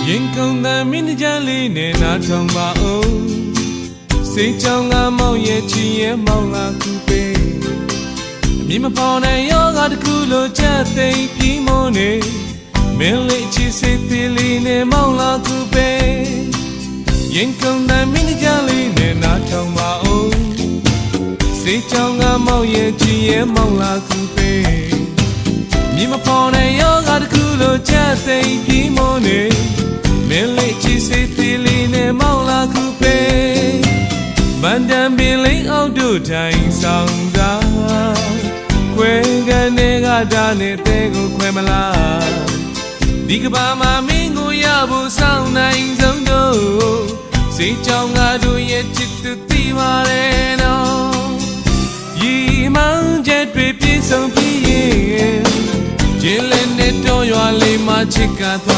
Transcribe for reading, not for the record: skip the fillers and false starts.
ရင်ကုန်တဲ့မင်းကြလေးနဲ့နားထောင်ပါဦးစိတ်ကြောင့်ငါမောင်ရဲ့ချီရဲ့မောင်လာကူပေးအမြင်မပေါ်တဲ့ယောဂတစ်ခုလိုချက်သိမ်းပြီးမနေမင်းလေးချီစိတ်သေးလေးနဲ့မောင်လာကူပေးရင်ကုန်တဲ့မင်းကြလေးနဲ့နားထောင်ပါဦးစိတ်ကြောင့်ငါမောင်ရဲ့ချီရဲ့မောင်လာကူပေးမြင်မပေါ်တဲ့ယောဂတစ်ခုလိုချက်သိမ်းပြီးမနေမင်းလေးချီစိတ်သေးလေးနဲ့မောင်လာကူပေးမန္တန်ပင်လေးအောက်တို့ထိုင်ဆောင်စားခွဲကနေကတာနဲ့တဲကိုခွဲမလားဒီကဘာမှာမင်းကိုရဖို့စောင့်နိုင်ဆုံးတော့စိတ်ကြောင့်ငါတို့ရဲ့ချစ်သူတည်ပါလေနော်ရီမောင်ချက်တွေပြည့်စုံပြီးရင်ကျင်းလည်းနဲ့တော့ရွာလေးမှာချစ်က